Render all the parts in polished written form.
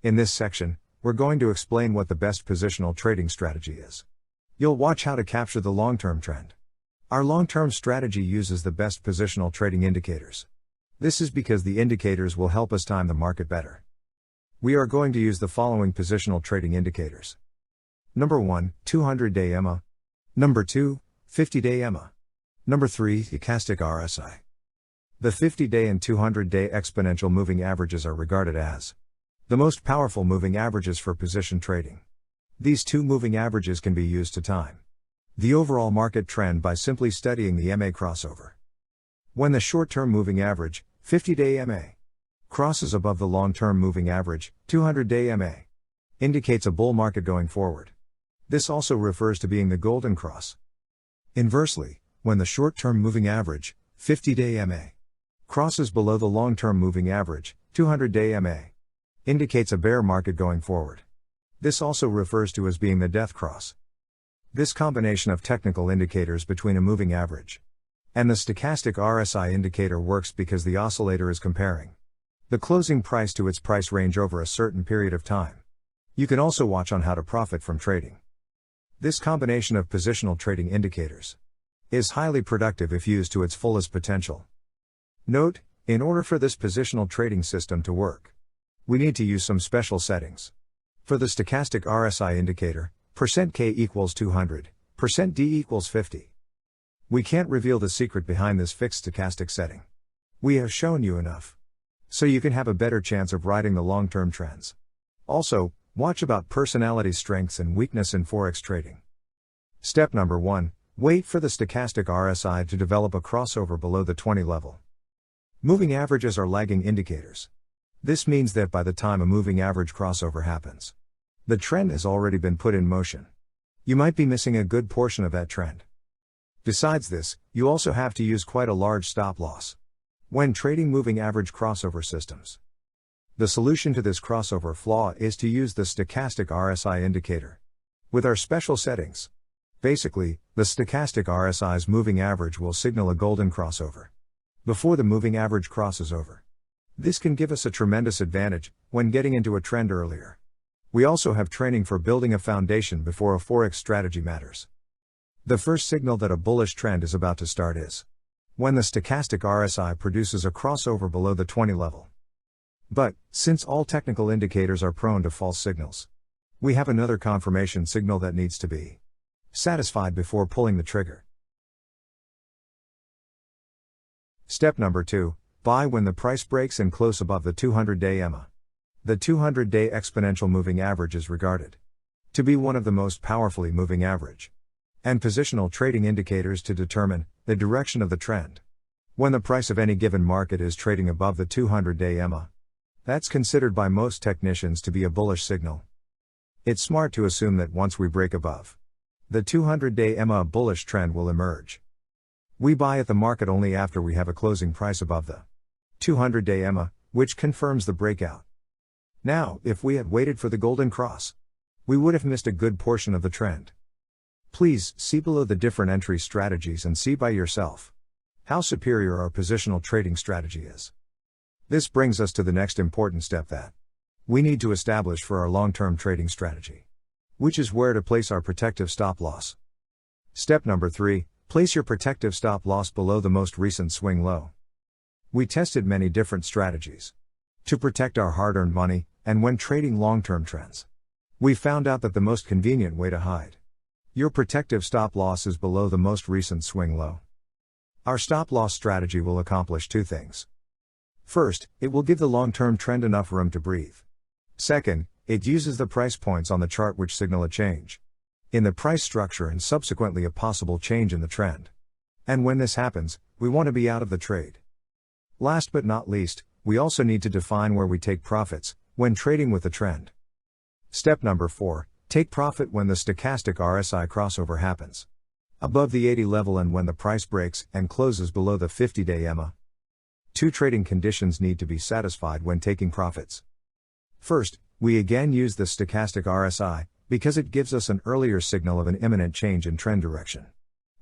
In this section, we're going to explain what the best positional trading strategy is. You'll watch how to capture the long-term trend. Our long-term strategy uses the best positional trading indicators. This is because the indicators will help us time the market better. We are going to use the following positional trading indicators. Number 1, 200-day EMA. Number 2, 50-day EMA. Number 3, stochastic RSI. The 50-day and 200-day exponential moving averages are regarded as the most powerful moving averages for position trading. These two moving averages can be used to time the overall market trend by simply studying the MA crossover. When the short-term moving average, 50-day MA, crosses above the long-term moving average, 200-day MA, indicates a bull market going forward. This also refers to being the golden cross. Inversely, when the short-term moving average, 50-day MA, crosses below the long-term moving average, 200-day MA, indicates a bear market going forward. This also refers to as being the death cross. This combination of technical indicators between a moving average and the stochastic RSI indicator works because the oscillator is comparing the closing price to its price range over a certain period of time. You can also watch on how to profit from trading. This combination of positional trading indicators is highly productive if used to its fullest potential. Note, in order for this positional trading system to work, we need to use some special settings. For the stochastic RSI indicator, %K equals 200, %D equals 50. We can't reveal the secret behind this fixed stochastic setting. We have shown you enough, so you can have a better chance of riding the long-term trends. Also, watch about personality strengths and weakness in Forex trading. Step number 1, wait for the stochastic RSI to develop a crossover below the 20 level. Moving averages are lagging indicators. This means that by the time a moving average crossover happens, the trend has already been put in motion. You might be missing a good portion of that trend. Besides this, you also have to use quite a large stop loss when trading moving average crossover systems. The solution to this crossover flaw is to use the stochastic RSI indicator with our special settings. Basically, the stochastic RSI's moving average will signal a golden crossover before the moving average crosses over. This can give us a tremendous advantage when getting into a trend earlier. We also have training for building a foundation before a Forex strategy matters. The first signal that a bullish trend is about to start is when the stochastic RSI produces a crossover below the 20 level. But, since all technical indicators are prone to false signals, we have another confirmation signal that needs to be satisfied before pulling the trigger. Step number 2, buy when the price breaks and close above the 200-day EMA. The 200-day exponential moving average is regarded to be one of the most powerfully moving average and positional trading indicators to determine the direction of the trend. When the price of any given market is trading above the 200-day EMA, that's considered by most technicians to be a bullish signal. It's smart to assume that once we break above the 200-day EMA, a bullish trend will emerge. We buy at the market only after we have a closing price above the 200-day EMA, which confirms the breakout. Now, if we had waited for the golden cross, we would have missed a good portion of the trend. Please see below the different entry strategies and see by yourself how superior our positional trading strategy is. This brings us to the next important step that we need to establish for our long-term trading strategy, which is where to place our protective stop loss. Step number 3, place your protective stop loss below the most recent swing low. We tested many different strategies to protect our hard-earned money, and when trading long-term trends, we found out that the most convenient way to hide your protective stop loss is below the most recent swing low. Our stop loss strategy will accomplish two things. First, it will give the long-term trend enough room to breathe. Second, it uses the price points on the chart which signal a change in the price structure and subsequently a possible change in the trend. And when this happens, we want to be out of the trade. Last but not least, we also need to define where we take profits when trading with the trend. Step number 4, take profit when the stochastic RSI crossover happens above the 80 level and when the price breaks and closes below the 50-day EMA. Two trading conditions need to be satisfied when taking profits. First, we again use the stochastic RSI because it gives us an earlier signal of an imminent change in trend direction.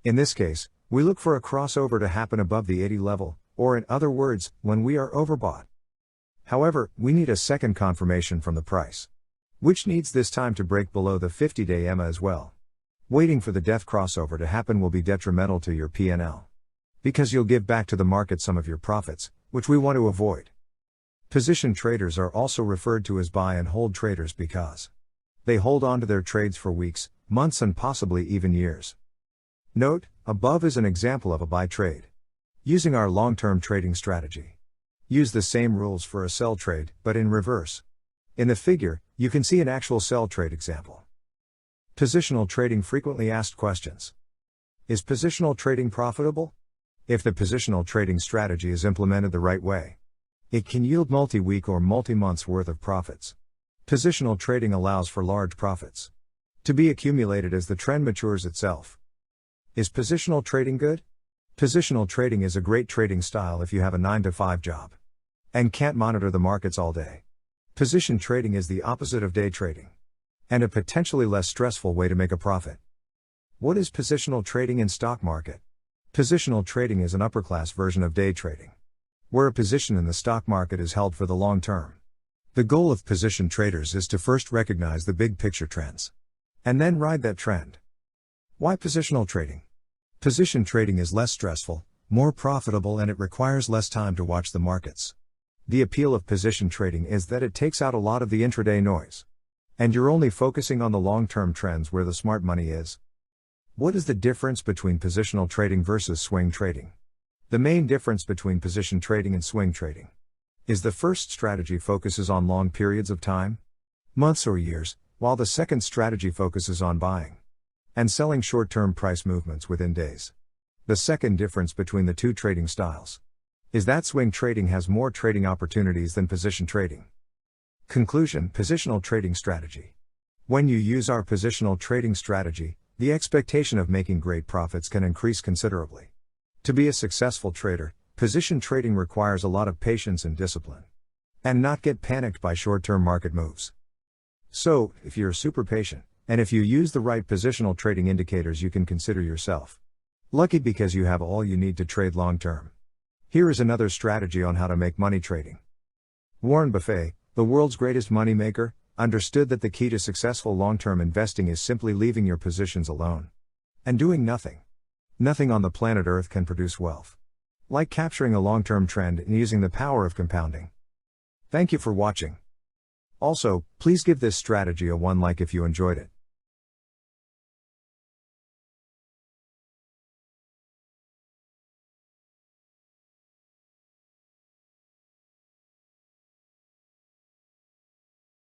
In this case, we look for a crossover to happen above the 80 level, or in other words, when we are overbought. However, we need a second confirmation from the price, which needs this time to break below the 50-day EMA as well. Waiting for the death crossover to happen will be detrimental to your P&L, because you'll give back to the market some of your profits, which we want to avoid. Position traders are also referred to as buy and hold traders because they hold on to their trades for weeks, months, and possibly even years. Note, above is an example of a buy trade. Using our long-term trading strategy. Use the same rules for a sell trade, but in reverse. In the figure, you can see an actual sell trade example. Positional trading. Frequently asked questions. Is positional trading profitable? If the positional trading strategy is implemented the right way, it can yield multi-week or multi-months worth of profits. Positional trading allows for large profits to be accumulated as the trend matures itself. Is positional trading good? Positional trading is a great trading style if you have a 9-to-5 job and can't monitor the markets all day. Position trading is the opposite of day trading and a potentially less stressful way to make a profit. What is positional trading in stock market? Positional trading is an upper-class version of day trading, where a position in the stock market is held for the long term. The goal of position traders is to first recognize the big picture trends and then ride that trend. Why positional trading? Position trading is less stressful, more profitable, and it requires less time to watch the markets. The appeal of position trading is that it takes out a lot of the intraday noise, and you're only focusing on the long-term trends where the smart money is. What is the difference between positional trading versus swing trading? The main difference between position trading and swing trading is the first strategy focuses on long periods of time, months or years, while the second strategy focuses on buying and selling short-term price movements within days. The second difference between the two trading styles is that swing trading has more trading opportunities than position trading. Conclusion: positional trading strategy. When you use our positional trading strategy, the expectation of making great profits can increase considerably. To be a successful trader, position trading requires a lot of patience and discipline, and not get panicked by short-term market moves. So, if you're super patient, and if you use the right positional trading indicators, you can consider yourself lucky because you have all you need to trade long-term. Here is another strategy on how to make money trading. Warren Buffett, the world's greatest money maker, understood that the key to successful long-term investing is simply leaving your positions alone and doing nothing. Nothing on the planet Earth can produce wealth like capturing a long-term trend and using the power of compounding. Thank you for watching. Also, please give this strategy a 1 like if you enjoyed it.